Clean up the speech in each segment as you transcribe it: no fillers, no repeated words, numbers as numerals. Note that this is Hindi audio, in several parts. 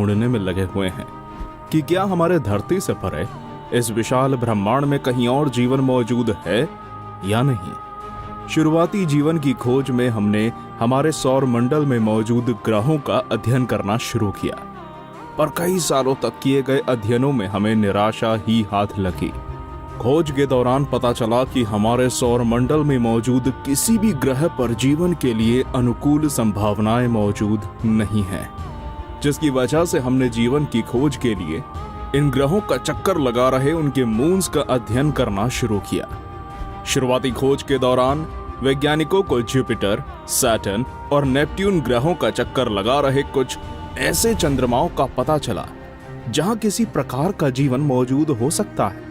ढूंढने में लगे हुए हैं कि क्या हमारे धरती से परे इस विशाल ब्रह्मांड में कहीं और जीवन मौजूद है या नहीं। शुरुआती जीवन की खोज में हमने हमारे सौर मंडल में मौजूद ग्रहों का अध्ययन करना शुरू किया, पर कई सालों तक किए गए अध्ययनों में हमें निराशा ही हाथ लगी। खोज के दौरान पता चला कि हमारे सौर मंडल में मौजूद किसी भी ग्रह पर जीवन के लिए अनुकूल संभावनाएं मौजूद नहीं हैं, जिसकी वजह से हमने जीवन की खोज के लिए इन ग्रहों का चक्कर लगा रहे उनके मून्स का अध्ययन करना शुरू किया। शुरुआती खोज के दौरान वैज्ञानिकों को जुपिटर, सैटर्न और नेपट्यून ग्रहों का चक्कर लगा रहे कुछ ऐसे चंद्रमाओं का पता चला जहां किसी प्रकार का जीवन मौजूद हो सकता है।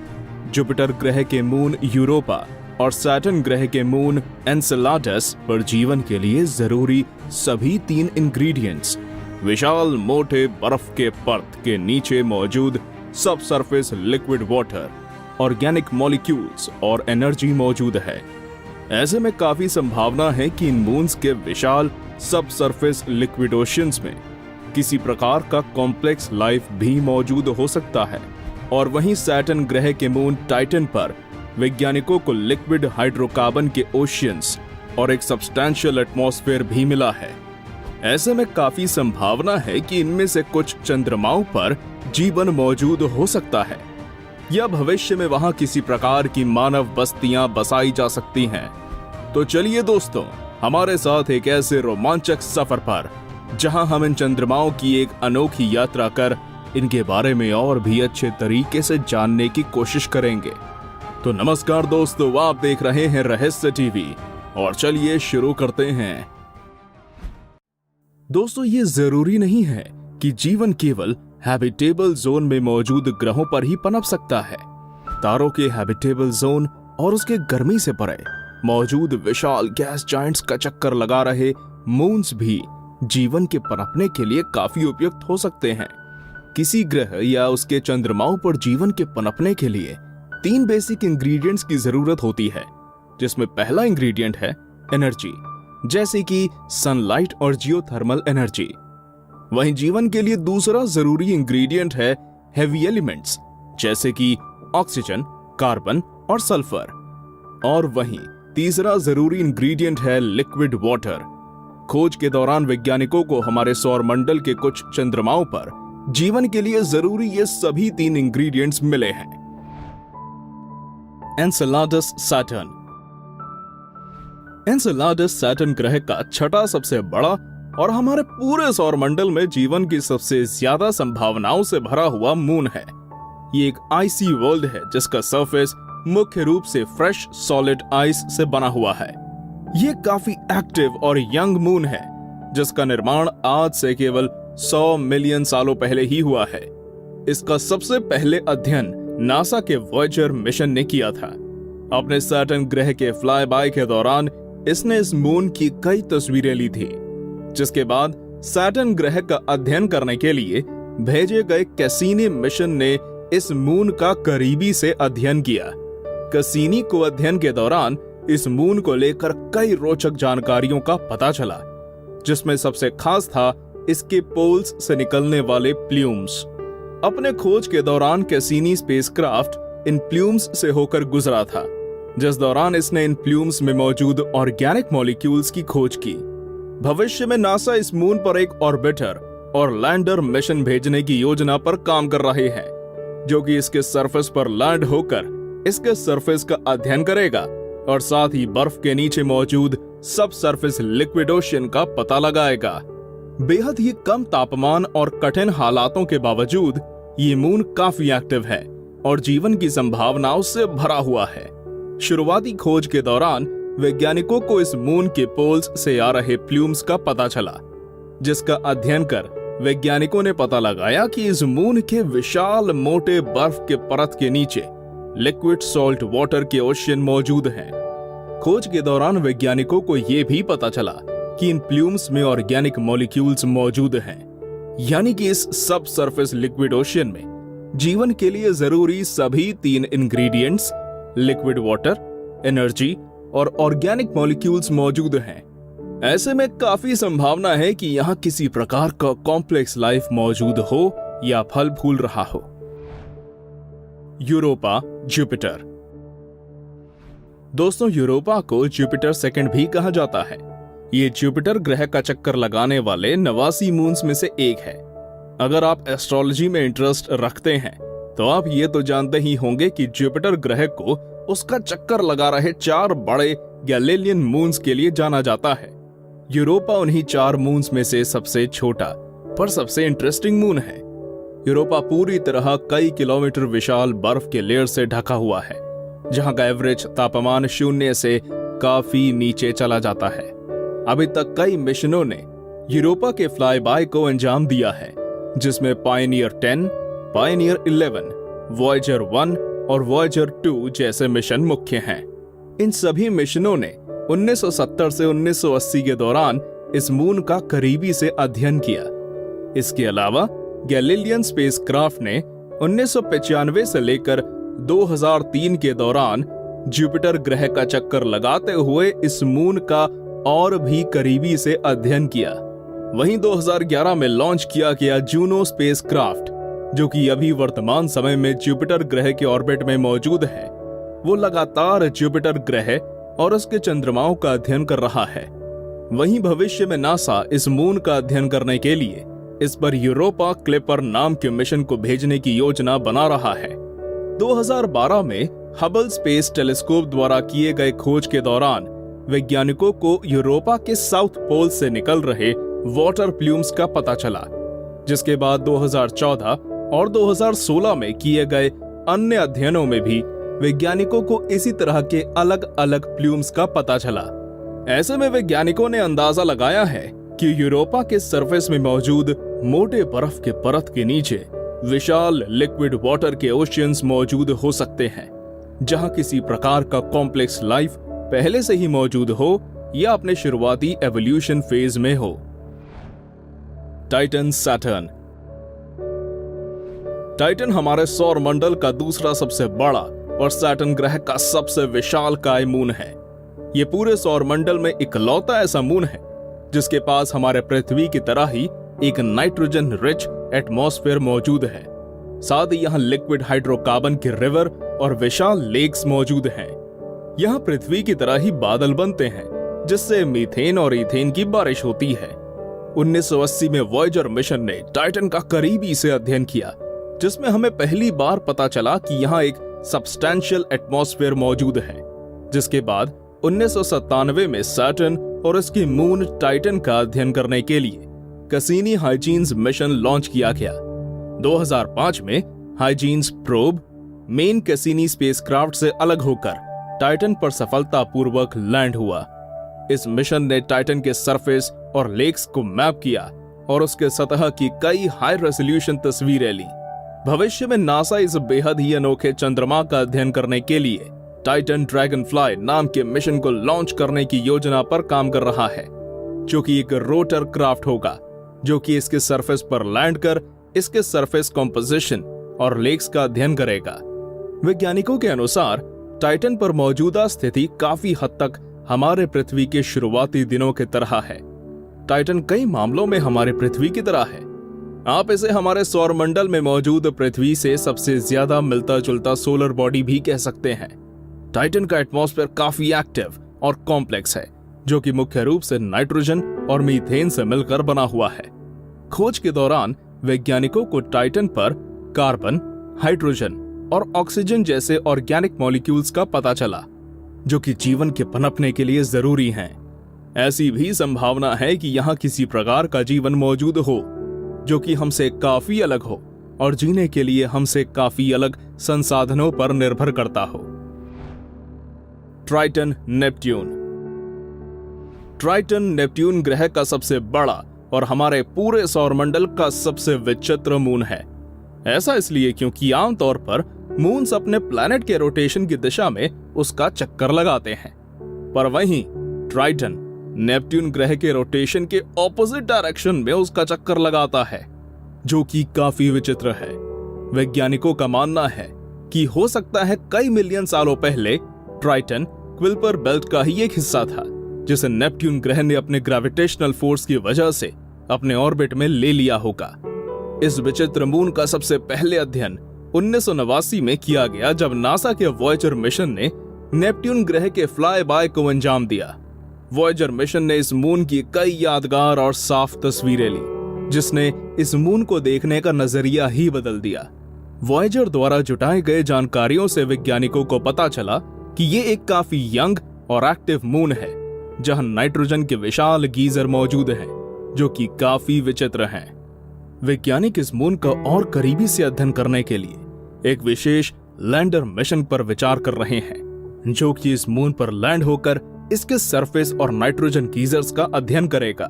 जुपिटर ग्रह के मून यूरोपा और सैटर्न ग्रह के मून एनसेलाडस पर जीवन के लिए जरूरी सभी 3 इंग्रेडिएंट्स विशाल मोटे बर्फ के परत के नीचे मौजूद सब surface liquid water, organic molecules और एनर्जी मौजूद है। ऐसे में काफी संभावना है कि इन मून्स के विशाल सब सरफेस लिक्विड ओशियंस में किसी प्रकार का कॉम्प्लेक्स लाइफ भी मौजूद हो सकता है। और वहीं सैटर्न ग्रह के मून टाइटन पर वैज्ञानिकों को लिक्विड हाइड्रोकार्बन के ओशियंस और एक सब्सटैंशियल एटमॉस्फेयर भी मिला है। ऐसे में काफी संभावना है कि इनमें से कुछ चंद्रमाओं पर जीवन मौजूद हो सकता है या भविष्य में वहां किसी प्रकार की मानव बस्तियां बसाई जा सकती हैं। तो चलिए दोस्तों, हमारे साथ एक ऐसे रोमांचक सफर पर जहां हम इन चंद्रमाओं की एक अनोखी यात्रा कर इनके बारे में और भी अच्छे तरीके से जानने की कोशिश करेंगे। तो नमस्कार दोस्तों, आप देख रहे हैं रहस्य टीवी और चलिए शुरू करते हैं। दोस्तों, ये जरूरी नहीं है कि जीवन केवल हैबिटेबल जोन में मौजूद ग्रहों पर ही पनप सकता है। तारों के हैबिटेबल जोन और उसके गर्मी से परे मौजूद विशाल गैस जायंट्स का चक्कर लगा रहे मून्स भी जीवन के पनपने के लिए काफी उपयुक्त हो सकते हैं। किसी ग्रह या उसके चंद्रमाओं पर जीवन के पनपने के लिए 3 बेसिक इंग्रेडिएंट्स की जरूरत होती है, जिसमें पहला इंग्रेडिएंट है एनर्जी, जैसे कि सनलाइट और जियोथर्मल एनर्जी। वहीं जीवन के लिए दूसरा जरूरी इंग्रेडिएंट है हेवी एलिमेंट्स, जैसे कि ऑक्सीजन, कार्बन और सल्फर। और वहीं तीसरा जरूरी इंग्रेडिएंट है लिक्विड वाटर। खोज के दौरान वैज्ञानिकों को हमारे सौर मंडल के कुछ चंद्रमाओं पर जीवन के लिए जरूरी ये सभी 3 इंग्रेडिएंट्स मिले हैं। Enceladus Saturn. एनसेलाडस सैटर्न ग्रह का छठा सबसे बड़ा और हमारे पूरे सौर मंडल में जीवन की सबसे ज्यादा संभावनाओं से भरा हुआ मून है। ये एक आइसी वर्ल्ड है जिसका सरफेस मुख्य रूप से फ्रेश सॉलिड आइस से बना हुआ है। ये काफी एक्टिव और यंग मून है जिसका निर्माण आज से केवल 100 मिलियन सालों पहले ही हुआ है। इसका सबसे पहले अध्ययन नासा के वॉयेजर मिशन ने किया था। अपने सैटर्न ग्रह के फ्लाई बाय के दौरान इसने इस मून की कई तस्वीरें ली थी, जिसके बाद सैटर्न ग्रह का अध्ययन करने के लिए भेजे गए कैसीनी मिशन ने इस मून का करीबी से अध्ययन किया। कैसीनी को अध्ययन के दौरान इस मून को लेकर कई रोचक जानकारियों का पता चला, जिसमें सबसे खास था इसके पोल्स से निकलने वाले प्ल्यूम्स। अपने खोज के दौरान कैसीनी स्पेसक्राफ्ट इन प्ल्यूम्स से होकर गुजरा था, जिस दौरान इसने इन प्ल्यूम्स में मौजूद ऑर्गेनिक मॉलिक्यूल्स की खोज की। भविष्य में नासा इस मून पर एक ऑर्बिटर और लैंडर मिशन भेजने की योजना पर काम कर रहे हैं, जो कि इसके सरफेस पर लैंड होकर इसके सरफेस का अध्ययन करेगा और साथ ही बर्फ के नीचे मौजूद सब सरफेस लिक्विड ओशियन का पता लगाएगा। बेहद ही कम तापमान और कठिन हालातों के बावजूद ये मून काफी एक्टिव है और जीवन की संभावनाओं से भरा हुआ है। शुरुआती खोज के दौरान वैज्ञानिकों को इस मून के पोल्स से आ रहे प्ल्यूम्स का पता चला, जिसका अध्ययन कर वैज्ञानिकों ने पता लगाया कि इस मून के विशाल मोटे बर्फ के परत के नीचे लिक्विड सॉल्ट वाटर के ओशियन मौजूद हैं। खोज के दौरान वैज्ञानिकों को यह भी पता चला कि इन प्ल्यूम्स में ऑर्गेनिक मॉलिक्यूल्स मौजूद हैं, यानी कि इस सब सरफेस लिक्विड ओशियन में जीवन के लिए जरूरी सभी 3 इंग्रेडिएंट्स लिक्विड वाटर, एनर्जी और ऑर्गेनिक मॉलिक्यूल्स मौजूद हैं। ऐसे में काफी संभावना है कि यहाँ किसी प्रकार का कॉम्प्लेक्स लाइफ मौजूद हो या फल फूल रहा हो। Europa, Jupiter. दोस्तों, यूरोपा को जुपिटर सेकंड भी कहा जाता है। ये जुपिटर ग्रह का चक्कर लगाने वाले 89 मून्स में से एक है। अगर आप एस्ट्रोलॉजी में इंटरेस्ट रखते हैं तो आप ये तो जानते ही होंगे कि जुपिटर ग्रह को उसका चक्कर लगा रहे 4 बड़े गैलीलियन मून्स के लिए जाना जाता है। यूरोपा उन्हीं 4 मून्स में से सबसे छोटा पर सबसे इंटरेस्टिंग मून है। यूरोपा पूरी तरह कई किलोमीटर विशाल बर्फ के लेयर से ढका हुआ है, जहां का एवरेज तापमान 0 से काफी नीचे चला जाता है। अभी तक कई मिशनों ने यूरोपा के फ्लाई बाय को अंजाम दिया है, जिसमें पायनियर 10, पायनियर 11, वॉयेजर 1 और वॉयेजर 2 जैसे मिशन मुख्य हैं। इन सभी मिशनों ने 1970 से 1980 के दौरान इस मून का करीबी से अध्ययन किया। इसके अलावा गैलीलियन स्पेसक्राफ्ट ने 1995 से लेकर 2003 के दौरान जुपिटर ग्रह का चक्कर लगाते हुए इस मून का और भी करीबी से अध्ययन किया। वहीं 2011 में लॉन्च किया गया जूनो स्पेसक्राफ्ट, जो कि अभी वर्तमान समय में जुपिटर ग्रह के ऑर्बिट में मौजूद है, वो लगातार जुपिटर ग्रह और उसके चंद्रमाओं का अध्ययन कर रहा है। वहीं भविष्य में नासा इस मून का अध्ययन करने के लिए इस पर यूरोपा क्लिपर नाम के मिशन को भेजने की योजना बना रहा है। 2012 में हबल स्पेस टेलीस्कोप द्वारा किए गए खोज के दौरान वैज्ञानिकों को यूरोपा के साउथ पोल से निकल रहे वाटर प्लूम्स का पता चला, जिसके बाद 2014 और 2016 में किए गए अन्य अध्ययनों में भी वैज्ञानिकों को इसी तरह के अलग अलग प्लूम्स का पता चला। ऐसे में वैज्ञानिकों ने अंदाजा लगाया है कि यूरोपा के सरफेस में मौजूद मोटे बर्फ के परत के नीचे विशाल लिक्विड वाटर के ओशियंस मौजूद हो सकते हैं, जहां किसी प्रकार का कॉम्प्लेक्स लाइफ पहले से ही मौजूद हो या अपने शुरुआती एवोल्यूशन फेज में हो। Titan, Saturn. टाइटन हमारे सौर मंडल का दूसरा सबसे बड़ा और सैटर्न ग्रह का सबसे विशालकाय मून है। ये पूरे सौर मंडल में इकलौता ऐसा मून है जिसके पास हमारे पृथ्वी की तरह ही एक नाइट्रोजन रिच एटमॉस्फेयर मौजूद है। साथ ही यहाँ लिक्विड हाइड्रोकार्बन के रिवर और विशाल लेक्स मौजूद हैं। यहाँ पृथ्वी की तरह ही बादल बनते हैं, जिससे मीथेन और इथेन की बारिश होती है। 1980 में वॉयेजर मिशन ने टाइटन का करीबी से अध्ययन किया, जिसमें हमें पहली बार पता चला कि यहाँ एक सब्सटैंशियल एटमॉस्फेयर मौजूद है। जिसके बाद 1997 में सैटर्न और इसकी मून टाइटन का अध्ययन करने के लिए कैसिनी हाइजीन्स मिशन लॉन्च किया गया। 2005 में hygienes probe main Cassini spacecraft से अलग होकर टाइटन पर सफलतापूर्वक लैंड हुआ। इस मिशन ने टाइटन के सरफेस और लेक्स को मैप किया और उसके सतह की कई हाई रेजोल्यूशन तस्वीरें ली। भविष्य में नासा इस बेहद ही अनोखे चंद्रमा का अध्ययन करने के लिए टाइटन ड्रैगनफ्लाई नाम के मिशन को लॉन्च करने की योजना पर काम कर रहा है, जो कि एक रोटर क्राफ्ट होगा, जो कि इसके सरफेस पर लैंड कर इसके सरफेस कॉम्पोजिशन और लेक्स का अध्ययन करेगा। वैज्ञानिकों के अनुसार टाइटन पर मौजूदा स्थिति काफी हद तक हमारे पृथ्वी के शुरुआती दिनों की तरह है। टाइटन कई मामलों में हमारे पृथ्वी की तरह है। आप इसे हमारे सौर मंडल में मौजूद पृथ्वी से सबसे ज्यादा मिलता जुलता सोलर बॉडी भी कह सकते हैं। टाइटन का एटमॉस्फेयर काफी एक्टिव और कॉम्प्लेक्स है, जो कि मुख्य रूप से नाइट्रोजन और मीथेन से मिलकर बना हुआ है। खोज के दौरान वैज्ञानिकों को टाइटन पर कार्बन, हाइड्रोजन और ऑक्सीजन जैसे ऑर्गेनिक मॉलिक्यूल्स का पता चला, जो कि जीवन के पनपने के लिए जरूरी हैं। ऐसी भी संभावना है कि यहाँ किसी प्रकार का जीवन मौजूद हो, जो कि हमसे काफी अलग हो और जीने के लिए हमसे काफी अलग संसाधनों पर निर्भर करता हो। Triton, Neptune. ट्राइटन नेपट्यून ग्रह का सबसे बड़ा और हमारे पूरे सौरमंडल का सबसे विचित्र मून है। ऐसा इसलिए क्योंकि आमतौर पर मून्स अपने प्लैनेट के रोटेशन की दिशा में उसका चक्कर लगाते हैं, पर वहीं ट्राइटन नेपट्यून ग्रह के रोटेशन के ऑपोजिट डायरेक्शन में उसका चक्कर लगाता है, जो कि काफी विचित्र है। वैज्ञानिकों का मानना है कि हो सकता है कई मिलियन सालों पहले ट्राइटन क्विल्पर बेल्ट का ही एक हिस्सा था, जिसे नेपट्यून ग्रह ने अपने ग्रेविटेशनल फोर्स की वजह से अपने ऑर्बिट में ले लिया होगा। इस विचित्र मून का सबसे पहले अध्ययन 1989 में किया गया, जब नासा के वॉयेजर मिशन ने नेपट्यून ग्रह के फ्लाई बाय को अंजाम दिया। वॉयेजर मिशन ने इस मून की कई यादगार और साफ तस्वीरें ली, जिसने इस मून को देखने का नजरिया ही बदल दिया। वॉयेजर द्वारा जुटाए गए जानकारियों से वैज्ञानिकों को पता चला कि ये एक काफी यंग और एक्टिव मून है, जहां नाइट्रोजन के विशाल गीजर मौजूद हैं, जो कि काफी विचित्र हैं। वैज्ञानिक इस मून का और करीबी से अध्ययन करने के लिए एक विशेष लैंडर मिशन पर विचार कर रहे हैं, जो कि इस मून पर लैंड होकर इसके सरफेस और नाइट्रोजन गीजर्स का अध्ययन करेगा।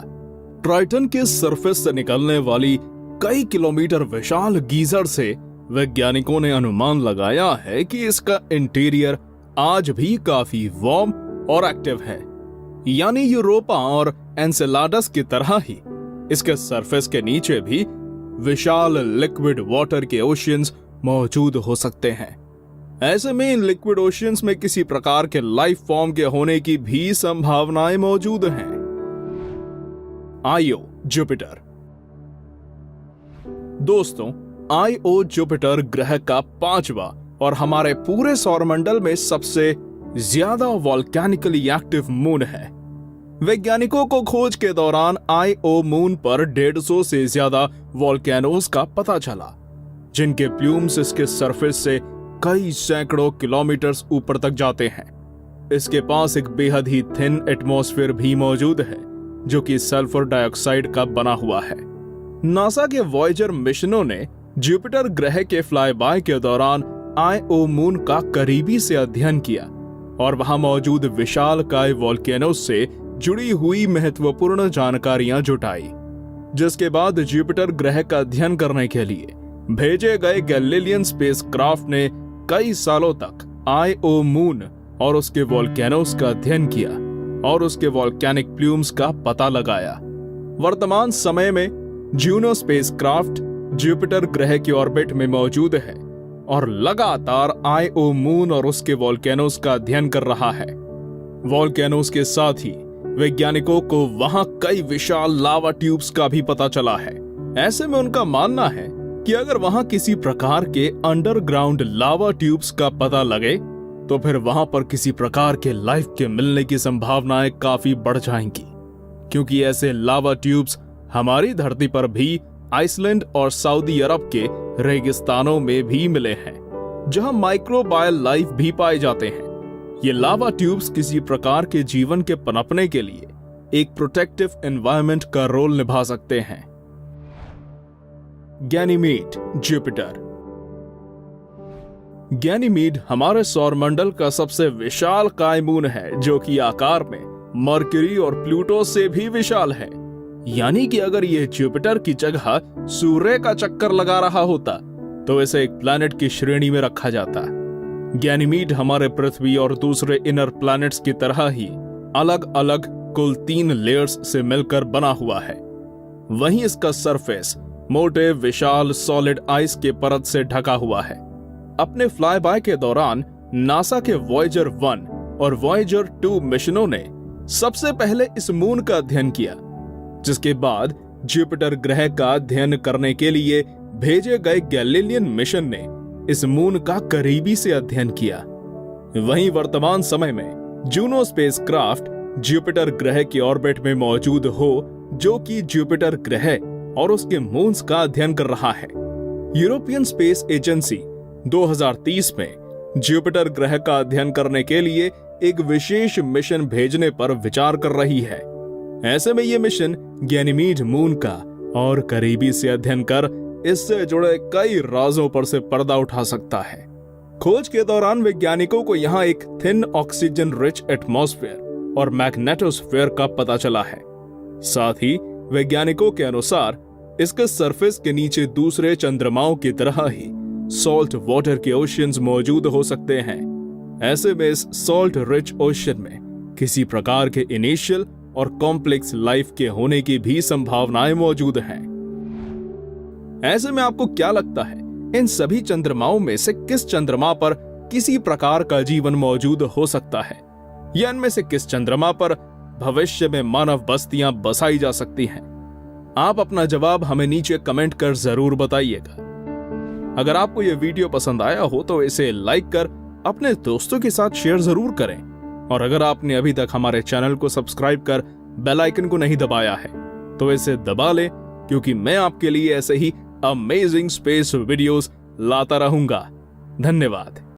ट्राइटन के सरफेस से निकलने वाली कई किलोमीटर विशाल गीजर से वैज्ञानिकों ने अनुमान लगाया है कि इसका इंटीरियर आज भी काफी वार्म और एक्टिव है, यानी यूरोपा और एनसेलाडस की तरह ही इसके सरफेस के नीचे भी विशाल लिक्विड वाटर के ओशियंस मौजूद हो सकते हैं। ऐसे में इन लिक्विड ओशियंस में किसी प्रकार के लाइफ फॉर्म के होने की भी संभावनाएं मौजूद हैं। IO Jupiter. दोस्तों, आईओ जुपिटर ग्रह का 5वां और हमारे पूरे सौरमंडल में सबसे ज्यादा वॉल्केनिकली एक्टिव मून है। वैज्ञानिकों को खोज के दौरान आईओ मून पर 150 से ज्यादा वॉल्केनोज का पता चला, जिनके प्लूम्स इसके सरफेस से कई सैकड़ों किलोमीटर्स ऊपर तक जाते हैं। इसके पास एक बेहद ही थिन एटमॉस्फेयर भी मौजूद है, जो कि सल्फर डाइऑक्साइड का बना हुआ है। नासा के वॉयेजर मिशनों ने जुपिटर ग्रह के फ्लाई बाय के दौरान आईओ मून का करीबी से अध्ययन किया और वहां मौजूद विशालकाय वॉल्केनोज से जुड़ी हुई महत्वपूर्ण जानकारियां जुटाई, जिसके बाद जुपिटर ग्रह का अध्ययन करने के लिए भेजे गए गैलीलियन स्पेसक्राफ्ट ने कई सालों तक आईओ मून और उसके वॉल्केनोज का अध्ययन किया और उसके वॉल्केनिक प्लूम्स का पता लगाया। वर्तमान समय में जूनो स्पेसक्राफ्ट जुपिटर ग्रह के ऑर्बिट में मौजूद है और लगातार आईओ मून और उसके वॉल्केनोज का अध्ययन कर रहा है। वॉल्केनोज के साथ ही वैज्ञानिकों को वहां कई विशाल लावा ट्यूब्स का भी पता चला है। ऐसे में उनका मानना है कि अगर वहां किसी प्रकार के अंडरग्राउंड लावा ट्यूब्स का पता लगे, तो फिर वहां पर किसी प्रकार के लाइफ के मिलने की संभावनाएं काफी बढ़ जाएंगी, क्योंकि ऐसे लावा ट्यूब्स हमारी धरती पर भी आइसलैंड और सऊदी अरब के रेगिस्तानों में भी मिले हैं, जहां माइक्रोबायल लाइफ भी पाए जाते हैं। ये लावा ट्यूब्स किसी प्रकार के जीवन के पनपने के लिए एक प्रोटेक्टिव एनवायरनमेंट का रोल निभा सकते हैं। Ganymede Jupiter. गैनीमेड हमारे सौरमंडल का सबसे विशाल काय मून है, जो कि आकार में मरकरी और प्लूटो से भी विशाल है। यानी कि अगर यह जुपिटर की जगह सूर्य का चक्कर लगा रहा होता, तो इसे एक प्लैनेट की श्रेणी में रखा जाता। गैनीमेड हमारे पृथ्वी और दूसरे इनर प्लैनेट्स की तरह ही अलग अलग कुल 3 लेयर्स से मिलकर बना हुआ है। वहीं इसका सरफेस मोटे विशाल सॉलिड आइस के परत से ढका हुआ है। अपने फ्लाई बाय के दौरान नासा के वॉयेजर 1 और वॉयेजर 2 मिशनों ने सबसे पहले इस मून का अध्ययन किया, जिसके बाद जुपिटर ग्रह का अध्ययन करने के लिए भेजे गए गैलीलियन मिशन ने इस मून का करीबी से अध्ययन किया। वहीं वर्तमान समय में जूनो स्पेसक्राफ्ट जुपिटर ग्रह के ऑर्बिट में मौजूद हो, जो कि जुपिटर ग्रह और उसके मून्स का अध्ययन कर रहा है। यूरोपियन स्पेस एजेंसी 2030 में जुपिटर ग्रह का अध्ययन करने के लिए एक विशेष मिशन भेजने पर विचार कर रही है। ऐसे में यह मिशन गैनीमेड मून का और करीबी से अध्ययन कर इससे जुड़े कई राजों पर से पर्दा उठा सकता है। खोज के दौरान वैज्ञानिकों को यहां एक थिन ऑक्सीजन रिच एटमॉस्फेयर और मैग्नेटोस्फेयर का पता चला है। साथ ही वैज्ञानिकों के अनुसार इसके सरफेस के नीचे दूसरे चंद्रमाओं की तरह ही सॉल्ट वाटर के ओशियंस मौजूद हो सकते हैं। ऐसे में इस सॉल्ट रिच ओशियन में किसी प्रकार के इनिशियल और कॉम्प्लेक्स लाइफ के होने की भी संभावनाएं मौजूद हैं। ऐसे में आपको क्या लगता है, इन सभी चंद्रमाओं में से किस चंद्रमा पर किसी प्रकार का जीवन मौजूद हो सकता है, या इनमें से किस चंद्रमा पर भविष्य में मानव बस्तियां बसाई जा सकती हैं? आप अपना जवाब हमें नीचे कमेंट कर जरूर बताइएगा। अगर आपको यह वीडियो पसंद आया हो तो इसे लाइक कर अपने दोस्तों के साथ शेयर जरूर करें। और अगर आपने अभी तक हमारे चैनल को सब्सक्राइब कर बेल आइकन को नहीं दबाया है तो इसे दबा लें, क्योंकि मैं आपके लिए ऐसे ही अमेजिंग स्पेस वीडियोस लाता रहूंगा। धन्यवाद।